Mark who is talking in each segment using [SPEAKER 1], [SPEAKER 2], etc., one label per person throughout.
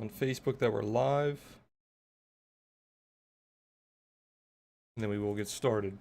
[SPEAKER 1] on Facebook that we're live, and then we will get started.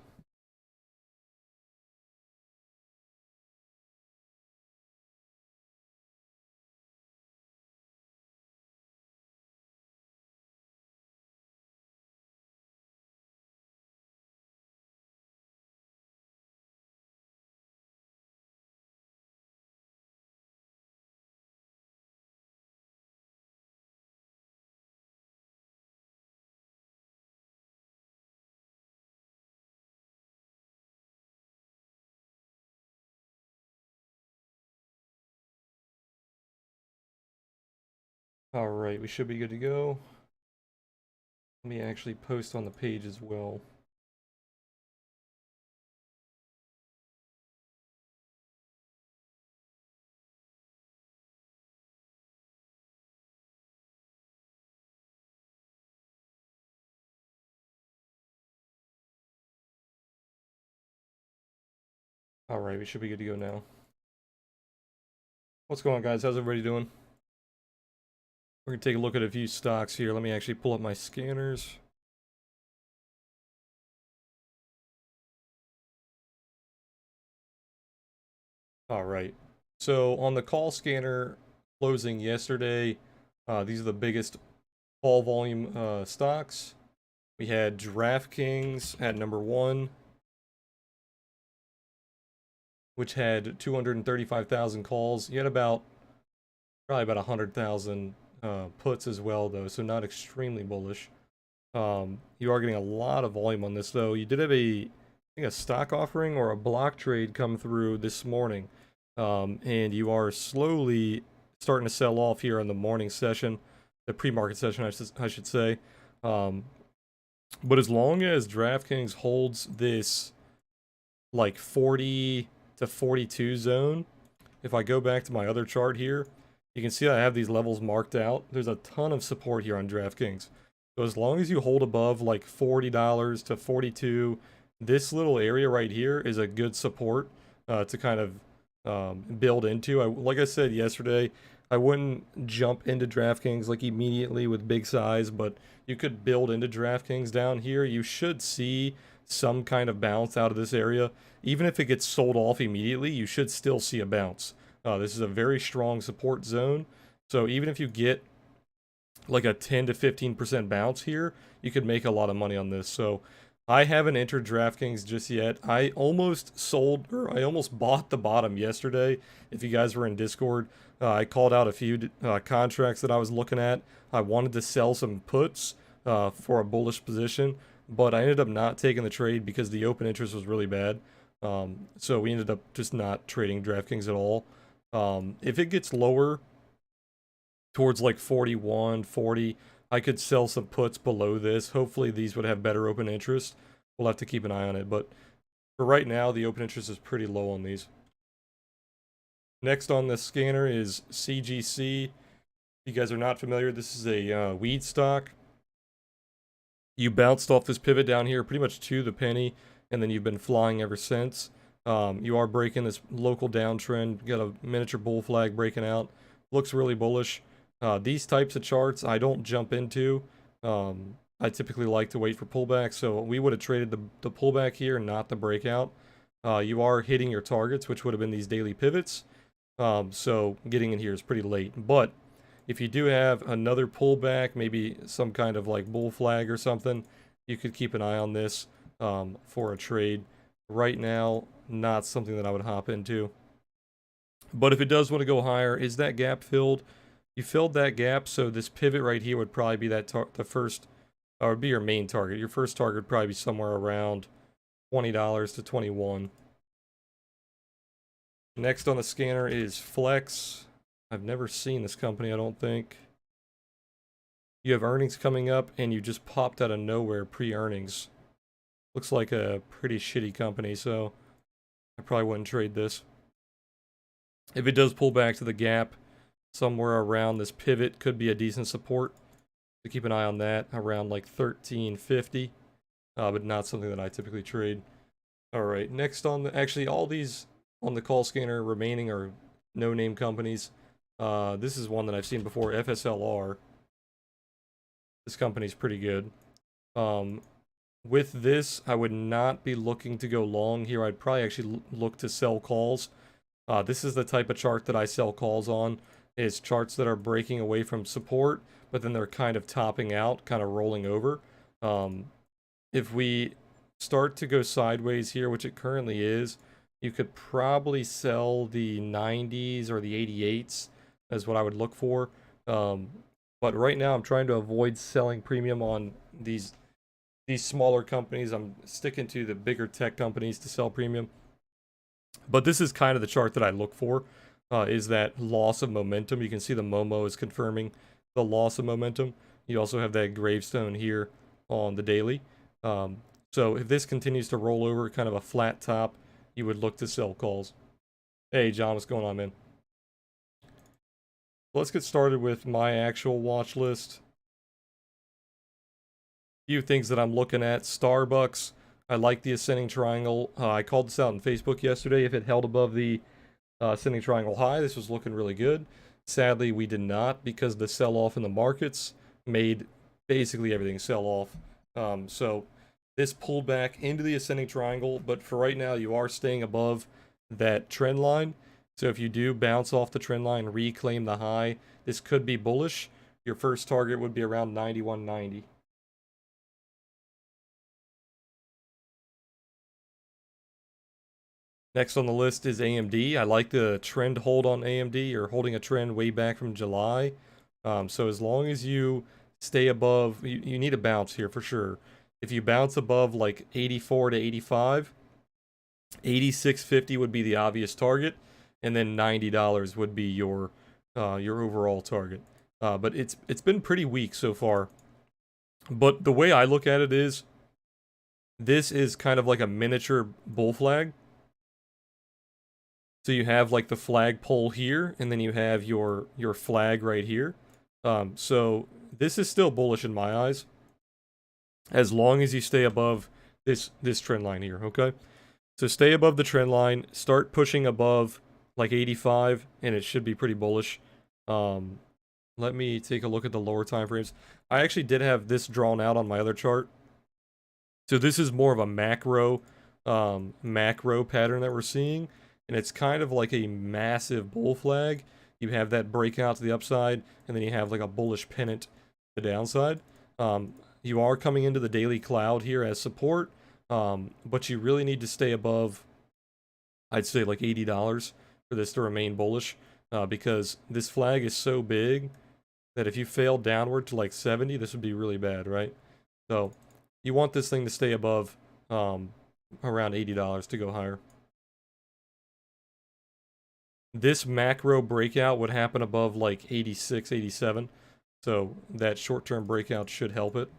[SPEAKER 1] All right, we should be good to go. Let me actually post on the page as well. All right, we should be good to go now. What's going on, guys? How's everybody doing? We're going to take a look at a few stocks here. Let me actually pull up my scanners. All right. So on the call scanner closing yesterday, these are the biggest fall volume stocks. We had DraftKings at number 1, which had 235,000 calls. You had probably about 100,000 puts as well, though, so not extremely bullish. You are getting a lot of volume on this, though. You did have I think a stock offering or a block trade come through this morning, and you are slowly starting to sell off here in the morning session, the pre-market session, I should say. But as long as DraftKings holds this like 40 to 42 zone, if I go back to my other chart here, you can see I have these levels marked out. There's a ton of support here on DraftKings. So as long as you hold above like $40 to 42, this little area right here is a good support to kind of build into. Like I said yesterday, I wouldn't jump into DraftKings like immediately with big size, but you could build into DraftKings down here. You should see some kind of bounce out of this area. Even if it gets sold off immediately, you should still see a bounce. This is a very strong support zone. So even if you get like a 10 to 15% bounce here, you could make a lot of money on this. So I haven't entered DraftKings just yet. I almost bought the bottom yesterday. If you guys were in Discord, I called out a few contracts that I was looking at. I wanted to sell some puts for a bullish position, but I ended up not taking the trade because the open interest was really bad. So we ended up just not trading DraftKings at all. If it gets lower towards like 41, 40, I could sell some puts below this. Hopefully these would have better open interest. We'll have to keep an eye on it, but for right now, the open interest is pretty low on these. Next on the scanner is CGC. If you guys are not familiar, this is a weed stock. You bounced off this pivot down here pretty much to the penny, and then you've been flying ever since. You are breaking this local downtrend. You got a miniature bull flag breaking out. Looks really bullish. These types of charts I don't jump into. I typically like to wait for pullback, so we would have traded the pullback here, not the breakout. You are hitting your targets, which would have been these daily pivots. So getting in here is pretty late. But if you do have another pullback, maybe some kind of like bull flag or something, you could keep an eye on this for a trade. Right now, not something that I would hop into. But if it does want to go higher, is that gap filled? You filled that gap, so this pivot right here would probably be that the first, or would be your main target. Your first target would probably be somewhere around $20 to 21. Next on the scanner is Flex. I've never seen this company, I don't think. You have earnings coming up, and you just popped out of nowhere pre-earnings. Looks like a pretty shitty company, so I probably wouldn't trade this. If it does pull back to the gap, somewhere around this pivot could be a decent support. So keep an eye on that, around like 1350, but not something that I typically trade. All right, next on the, actually all these on the call scanner remaining are no-name companies. This is one that I've seen before, Fslr. This company's pretty good. With this, I would not be looking to go long here. I'd probably actually look to sell calls. This is the type of chart that I sell calls on, is charts that are breaking away from support, but then they're kind of topping out, kind of rolling over. If we start to go sideways here, which it currently is, you could probably sell the 90s or the 88s is what I would look for. But right now I'm trying to avoid selling premium on these smaller companies. I'm sticking to the bigger tech companies to sell premium. But this is kind of the chart that I look for, is that loss of momentum. You can see the Momo is confirming the loss of momentum. You also have that gravestone here on the daily. So if this continues to roll over, kind of a flat top, you would look to sell calls. Hey, John, what's going on, man? Let's get started with my actual watch list. Few things that I'm looking at. Starbucks. I like the ascending triangle. I called this out on Facebook yesterday. If it held above the ascending triangle high, this was looking really good. Sadly, we did not, because the sell-off in the markets made basically everything sell off. So this pulled back into the ascending triangle, but for right now, you are staying above that trend line. So if you do bounce off the trend line, reclaim the high, this could be bullish. Your first target would be around 91.90. Next on the list is AMD. I like the trend hold on AMD. You're holding a trend way back from July. So as long as you stay above, you need a bounce here for sure. If you bounce above like 84 to 85, 86.50 would be the obvious target, and then $90 would be your overall target. But it's been pretty weak so far. But the way I look at it is, this is kind of like a miniature bull flag. So you have like the flag pole here, and then you have your flag right here. So this is still bullish in my eyes, as long as you stay above this trend line here, okay? So stay above the trend line, start pushing above like 85, and it should be pretty bullish. Let me take a look at the lower time frames. I actually did have this drawn out on my other chart. So this is more of a macro pattern that we're seeing, and it's kind of like a massive bull flag. You have that breakout to the upside, and then you have like a bullish pennant to the downside. You are coming into the daily cloud here as support, but you really need to stay above, I'd say like $80 for this to remain bullish, because this flag is so big that if you fail downward to like 70, this would be really bad, right? So you want this thing to stay above around $80 to go higher. This macro breakout would happen above like 86, 87. So that short-term breakout should help it.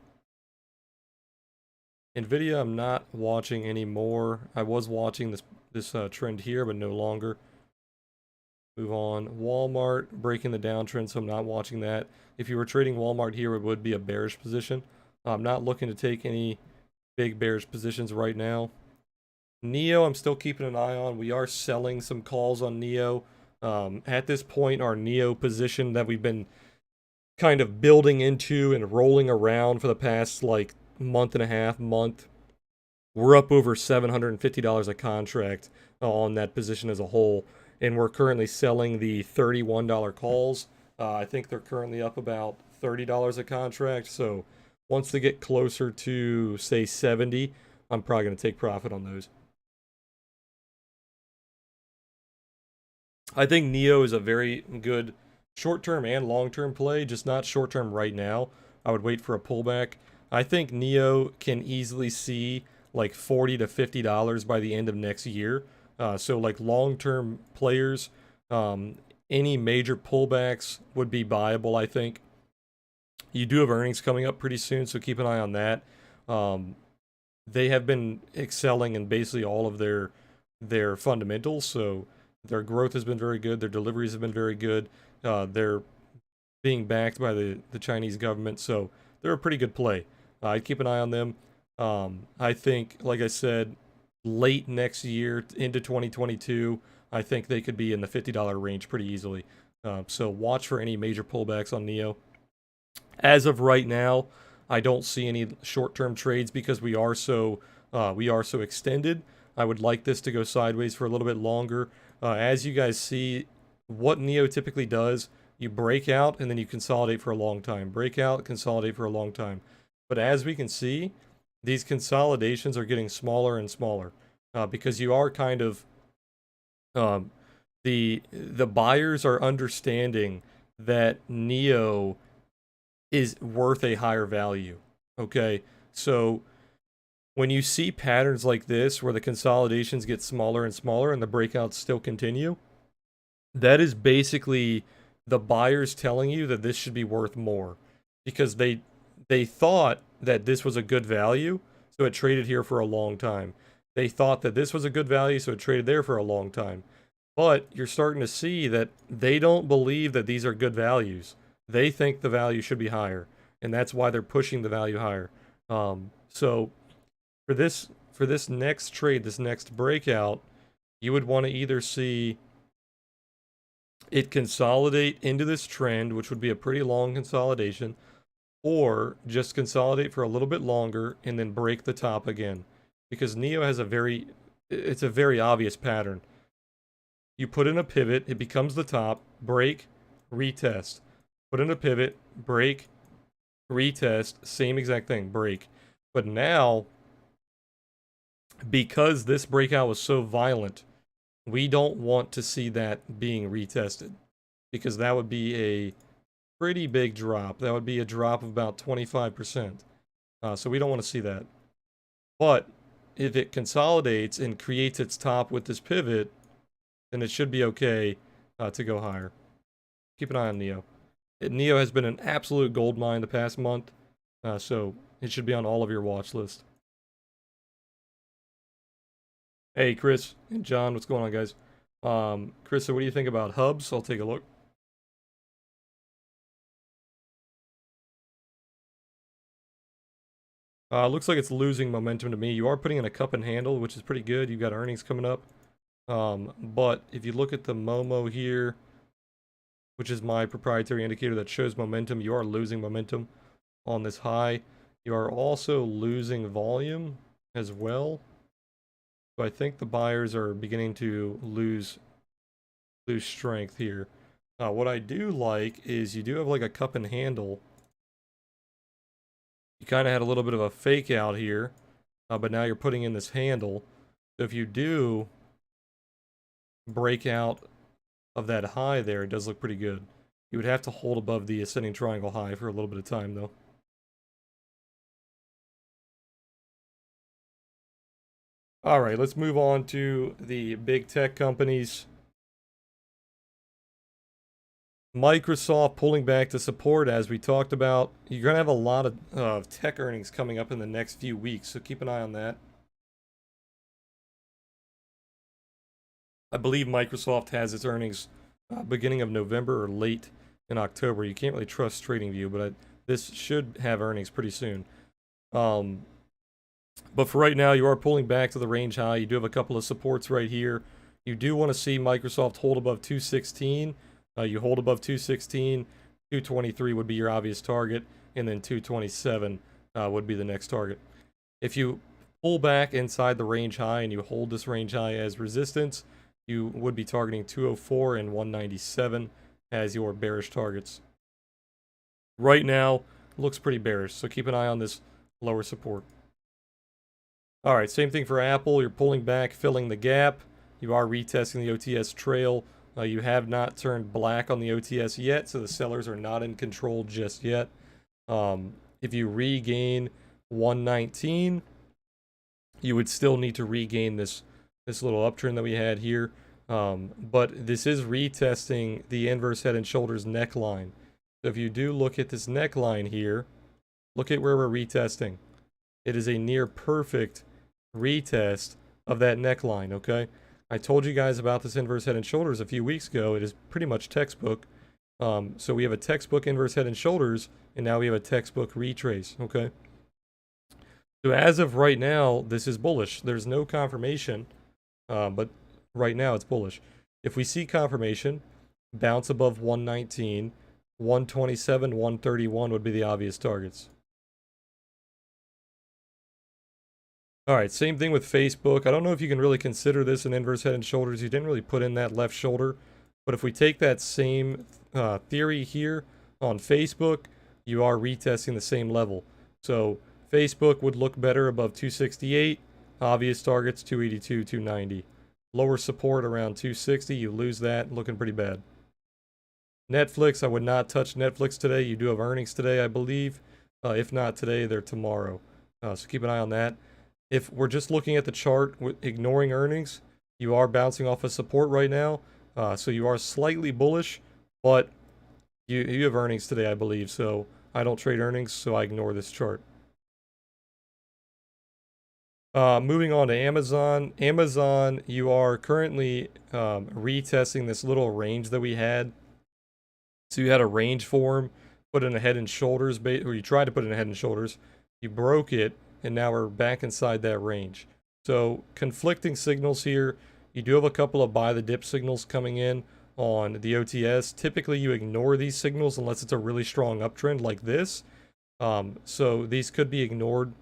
[SPEAKER 1] Nvidia, I'm not watching anymore. I was watching this trend here, but no longer. Move on. Walmart breaking the downtrend, so I'm not watching that. If you were trading Walmart here, it would be a bearish position. I'm not looking to take any big bearish positions right now. Neo, I'm still keeping an eye on. We are selling some calls on Neo. At this point, our Neo position that we've been kind of building into and rolling around for the past like month, we're up over $750 a contract on that position as a whole, and we're currently selling the $31 calls. I think they're currently up about $30 a contract, so once they get closer to say 70, I'm probably going to take profit on those. I think Neo is a very good short-term and long-term play, just not short-term right now. I would wait for a pullback. I think Neo can easily see like $40 to $50 by the end of next year. So like long-term players, any major pullbacks would be buyable, I think. You do have earnings coming up pretty soon, so keep an eye on that. They have been excelling in basically all of their fundamentals, so their growth has been very good. Their deliveries have been very good. They're being backed by the Chinese government, so they're a pretty good play. I'd keep an eye on them. I think, like I said, late next year into 2022, I think they could be in the $50 range pretty easily. So watch for any major pullbacks on Neo. As of right now, I don't see any short-term trades because we are so extended. I would like this to go sideways for a little bit longer. As you guys see, what Neo typically does, you break out and then you consolidate for a long time. Break out, consolidate for a long time. But as we can see, these consolidations are getting smaller and smaller because you are kind of um, the buyers are understanding that Neo is worth a higher value. Okay, so when you see patterns like this where the consolidations get smaller and smaller and the breakouts still continue, that is basically the buyers telling you that this should be worth more because they thought that this was a good value, so it traded here for a long time. They thought that this was a good value, so it traded there for a long time. But you're starting to see that they don't believe that these are good values. They think the value should be higher, and that's why they're pushing the value higher. So for this next trade, this next breakout, you would want to either see it consolidate into this trend, which would be a pretty long consolidation, or just consolidate for a little bit longer and then break the top again. Because Neo has it's a very obvious pattern. You put in a pivot, it becomes the top, break, retest. Put in a pivot, break, retest, same exact thing, break. But now, because this breakout was so violent, we don't want to see that being retested because that would be a pretty big drop. That would be a drop of about 25%. So we don't want to see that. But if it consolidates and creates its top with this pivot, then it should be okay to go higher. Keep an eye on Neo. Neo has been an absolute gold mine the past month, so it should be on all of your watch list. Hey, Chris and John, what's going on, guys? Chris, so what do you think about hubs? I'll take a look. Looks like it's losing momentum to me. You are putting in a cup and handle, which is pretty good. You've got earnings coming up. But if you look at the Momo here, which is my proprietary indicator that shows momentum, you are losing momentum on this high. You are also losing volume as well. So I think the buyers are beginning to lose strength here. What I do like is you do have like a cup and handle. You kind of had a little bit of a fake out here, but now you're putting in this handle. So if you do break out of that high there, it does look pretty good. You would have to hold above the ascending triangle high for a little bit of time though. All right, let's move on to the big tech companies. Microsoft pulling back to support, as we talked about. You're going to have a lot of tech earnings coming up in the next few weeks, so keep an eye on that. I believe Microsoft has its earnings beginning of November or late in October. You can't really trust TradingView, but this should have earnings pretty soon. But for right now, you are pulling back to the range high. You do have a couple of supports right here. You do want to see Microsoft hold above 216. You hold above 216, 223 would be your obvious target, and then 227 would be the next target. If you pull back inside the range high and you hold this range high as resistance, you would be targeting 204 and 197 as your bearish targets. Right now, looks pretty bearish, so keep an eye on this lower support. All right, same thing for Apple. You're pulling back, filling the gap. You are retesting the OTS trail. You have not turned black on the OTS yet, so the sellers are not in control just yet. If you regain 119, you would still need to regain this little uptrend that we had here. But this is retesting the inverse head and shoulders neckline. So if you do look at this neckline here, look at where we're retesting. It is a near perfect retest of that neckline, okay? I told you guys about this inverse head and shoulders a few weeks ago. It is pretty much textbook. So we have a textbook inverse head and shoulders, and now we have a textbook retrace, okay? So as of right now, this is bullish. There's no confirmation, but right now it's bullish. If we see confirmation, bounce above 119, 127, 131 would be the obvious targets. Alright, same thing with Facebook. I don't know if you can really consider this an inverse head and shoulders. You didn't really put in that left shoulder. But if we take that same theory here on Facebook, you are retesting the same level. So Facebook would look better above 268. Obvious targets 282, 290. Lower support around 260. You lose that. Looking pretty bad. Netflix, I would not touch Netflix today. You do have earnings today, I believe. If not today, they're tomorrow. So keep an eye on that. If we're just looking at the chart, ignoring earnings, you are bouncing off of support right now. So you are slightly bullish, but you have earnings today, I believe. So I don't trade earnings, so I ignore this chart. Moving on to Amazon. Amazon, you are currently retesting this little range that we had. So you had a range form, put in a head and shoulders, or you tried to put in a head and shoulders. You broke it, and now we're back inside that range. So conflicting signals here. You do have a couple of buy the dip signals coming in on the OTS. Typically you ignore these signals unless it's a really strong uptrend like this. So these could be ignored.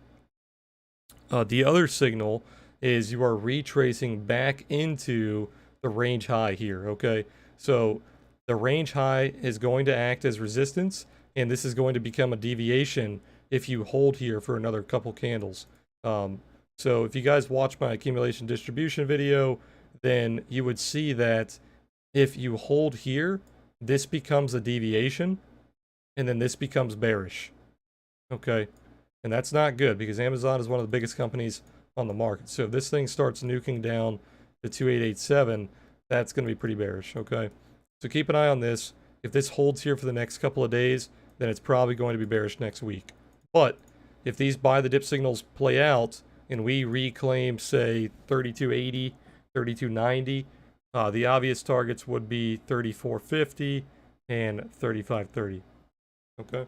[SPEAKER 1] The other signal is you are retracing back into the range high here, okay? So the range high is going to act as resistance, and this is going to become a deviation if you hold here for another couple candles. So if you guys watch my accumulation distribution video, then you would see that if you hold here, this becomes a deviation, and then this becomes bearish. Okay? And that's not good because Amazon is one of the biggest companies on the market. So if this thing starts nuking down to 2887, that's going to be pretty bearish. Okay? So keep an eye on this. If this holds here for the next couple of days, then it's probably going to be bearish next week. But if these buy the dip signals play out and we reclaim, say, 3280, 3290, the obvious targets would be 3450 and 3530. Okay.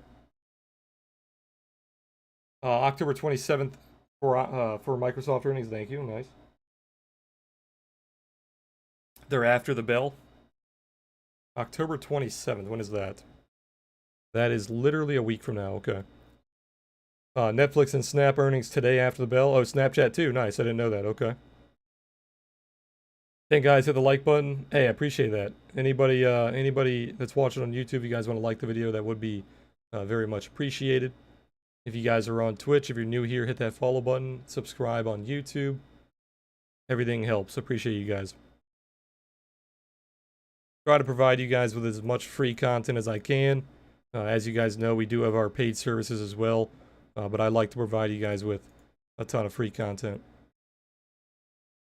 [SPEAKER 1] October 27th for Microsoft earnings. Thank you. Nice. They're after the bell. October 27th. When is that? That is literally a week from now. Okay. Netflix and Snap earnings today after the bell. Oh, Snapchat too. Nice. I didn't know that. Okay. Thank guys, hit the like button. Hey, I appreciate that. Anybody that's watching on YouTube, you guys want to like the video, that would be very much appreciated. If you guys are on Twitch, if you're new here, hit that follow button. Subscribe on YouTube. Everything helps. Appreciate you guys. Try to provide you guys with as much free content as I can. As you guys know, we do have our paid services as well. But I like to provide you guys with a ton of free content.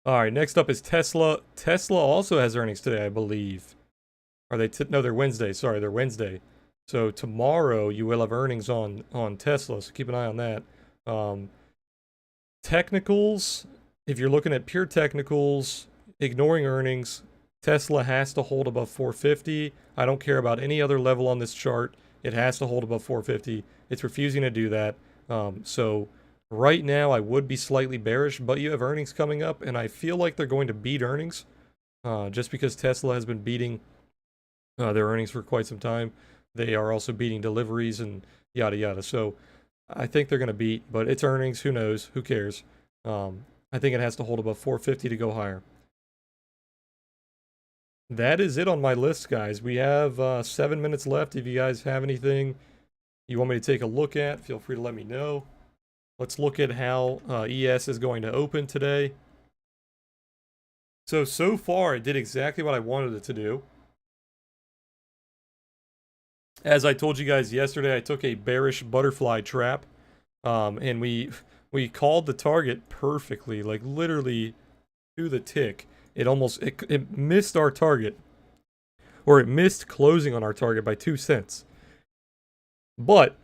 [SPEAKER 1] Alright, next up is Tesla. Tesla also has earnings today, I believe. Are they? No, they're Wednesday. Sorry, they're Wednesday. So tomorrow you will have earnings on Tesla, so keep an eye on that. Technicals, if you're looking at pure technicals, ignoring earnings, Tesla has to hold above 450. I don't care about any other level on this chart. It has to hold above 450. It's refusing to do that. So right now I would be slightly bearish, but you have earnings coming up, and I feel like they're going to beat earnings just because Tesla has been beating their earnings for quite some time. They are also beating deliveries and yada yada. So I think they're going to beat, but it's earnings. Who knows? Who cares? I think it has to hold above 450 to go higher. That is it on my list, guys. We have 7 minutes left. If you guys have anything you want me to take a look at, feel free to let me know. Let's look at how ES is going to open today. So far, it did exactly what I wanted it to do. As I told you guys yesterday, I took a bearish butterfly trap, and we called the target perfectly, like literally to the tick. It missed our target, or it missed closing on our target by 2 cents. But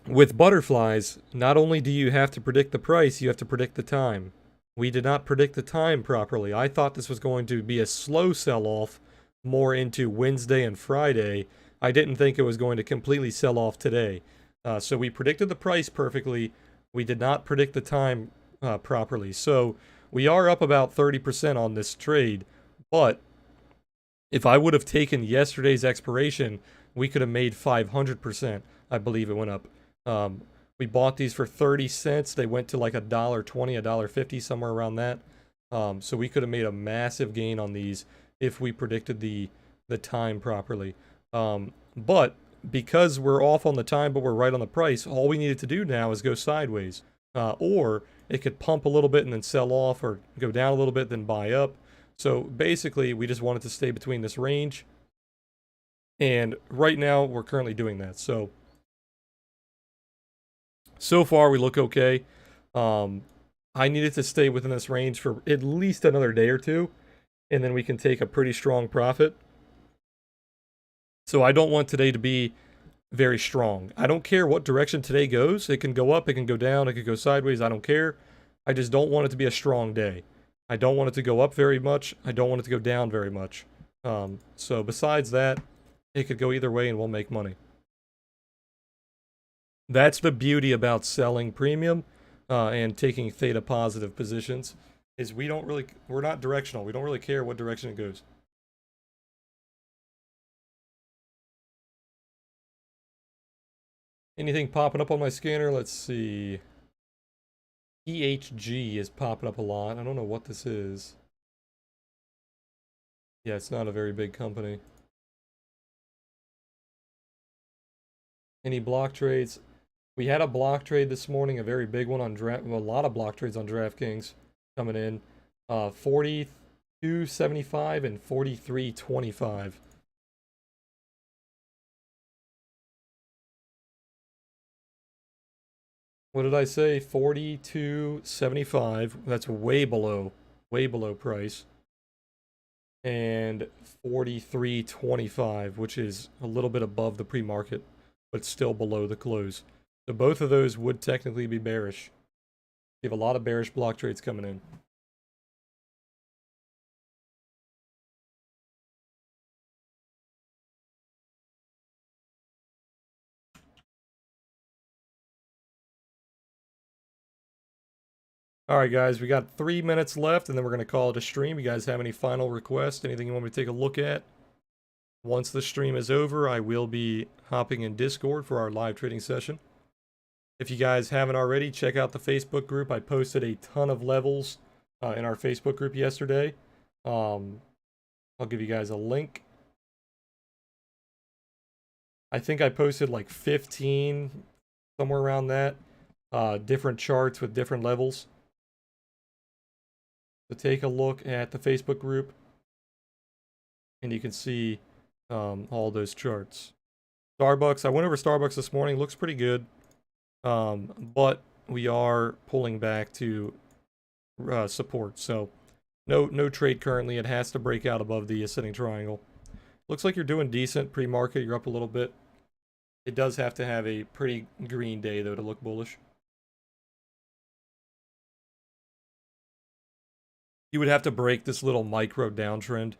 [SPEAKER 1] with butterflies, not only do you have to predict the price, you have to predict the time. We did not predict the time properly. I thought this was going to be a slow sell-off more into Wednesday and Friday. I didn't think it was going to completely sell off today. So we predicted the price perfectly. We did not predict the time properly. So we are up about 30% on this trade, but If I would have taken yesterday's expiration, we could have made 500%. I believe it went up. Um, we bought these for 30 cents. They went to like $1.20, $1.50, somewhere around that. So we could have made a massive gain on these if we predicted the time properly. But because we're off on the time, but we're right on the price, all we needed to do now is go sideways. Or it could pump a little bit and then sell off, or go down a little bit, then buy up. So basically, we just wanted to stay between this range. And right now, we're currently doing that. So far, we look okay. I needed to stay within this range for at least another day or two, and then we can take a pretty strong profit. So I don't want today to be very strong. I don't care what direction today goes. It can go up, it can go down, it could go sideways. I don't care. I just don't want it to be a strong day. I don't want it to go up very much. I don't want it to go down very much. So besides that, it could go either way and we'll make money. That's the beauty about selling premium and taking theta positive positions, is we're not directional. We don't really care what direction it goes. Anything popping up on my scanner? Let's see. EHG is popping up a lot. I don't know what this is. Yeah, it's not a very big company. Any block trades? We had a block trade this morning, a very big one on a lot of block trades on DraftKings coming in. 42.75 and 43.25. What did I say? 42.75. That's way below price. And 43.25, which is a little bit above the pre-market, but still below the close. So both of those would technically be bearish. You have a lot of bearish block trades coming in. All right, guys, we got 3 minutes left, and then we're going to call it a stream. You guys have any final requests? Anything you want me to take a look at? Once the stream is over, I will be hopping in Discord for our live trading session. If you guys haven't already, check out the Facebook group. I posted a ton of levels in our Facebook group yesterday. I'll give you guys a link. I think I posted like 15, somewhere around that, different charts with different levels. So take a look at the Facebook group, and you can see all those charts. Starbucks, I went over Starbucks this morning, looks pretty good. But we are pulling back to support, so no trade currently. It has to break out above the ascending triangle. Looks like you're doing decent pre-market. You're up a little bit. It does have to have a pretty green day, though, to look bullish. You would have to break this little micro downtrend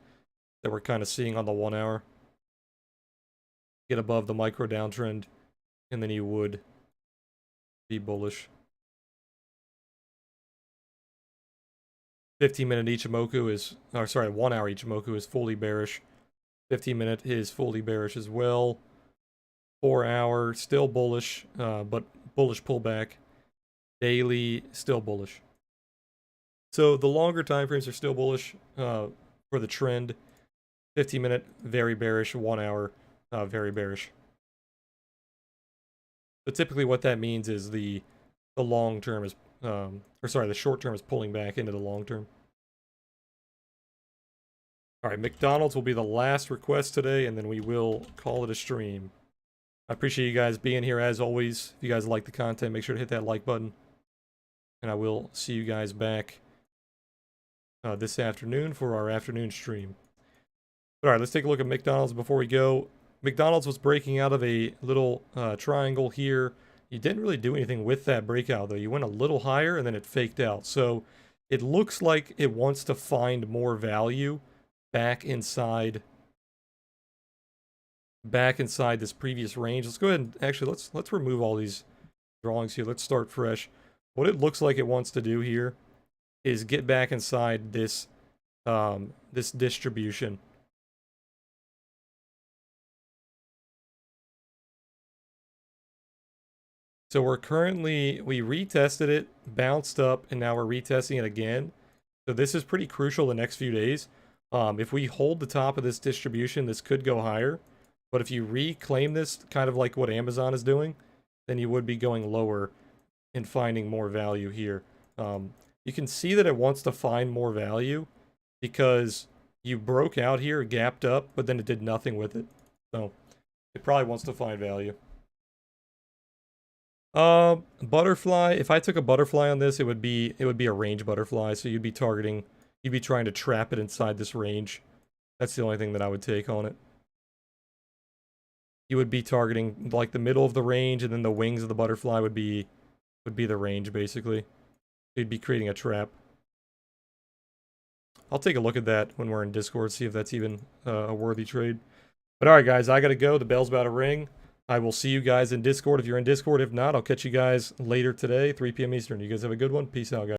[SPEAKER 1] that we're kind of seeing on the 1 hour. Get above the micro downtrend, and then you would be bullish. 15-minute Ichimoku is, or sorry, 1 hour Ichimoku is fully bearish. 15-minute is fully bearish as well. 4 hour, still bullish, but bullish pullback. Daily, still bullish. So the longer time frames are still bullish for the trend. 15-minute, very bearish. 1 hour, very bearish. But typically what that means is the long term is, the short term is pulling back into the long term. All right, McDonald's will be the last request today, and then we will call it a stream. I appreciate you guys being here as always. If you guys like the content, make sure to hit that like button. And I will see you guys back this afternoon for our afternoon stream. All right, let's take a look at McDonald's before we go. McDonald's was breaking out of a little triangle here. You didn't really do anything with that breakout, though. You went a little higher, and then it faked out. So it looks like it wants to find more value back inside this previous range. Let's go ahead and actually let's remove all these drawings here. Let's start fresh. What it looks like it wants to do here is get back inside this this distribution. So we retested it, bounced up, and now we're retesting it again. So this is pretty crucial the next few days. If we hold the top of this distribution, this could go higher. But if you reclaim this, kind of like what Amazon is doing, then you would be going lower and finding more value here. You can see that it wants to find more value because you broke out here, gapped up, but then it did nothing with it. So it probably wants to find value. Butterfly, if I took a butterfly on this, it would be a range butterfly, so you'd be trying to trap it inside this range. That's the only thing that I would take on it. You would be targeting like the middle of the range, and then the wings of the butterfly would be the range, basically. You'd be creating a trap. I'll take a look at that when we're in Discord, see if that's even a worthy trade. But alright guys, I gotta go. The bell's about to ring. I will see you guys in Discord if you're in Discord. If not, I'll catch you guys later today, 3 p.m. Eastern. You guys have a good one. Peace out, guys.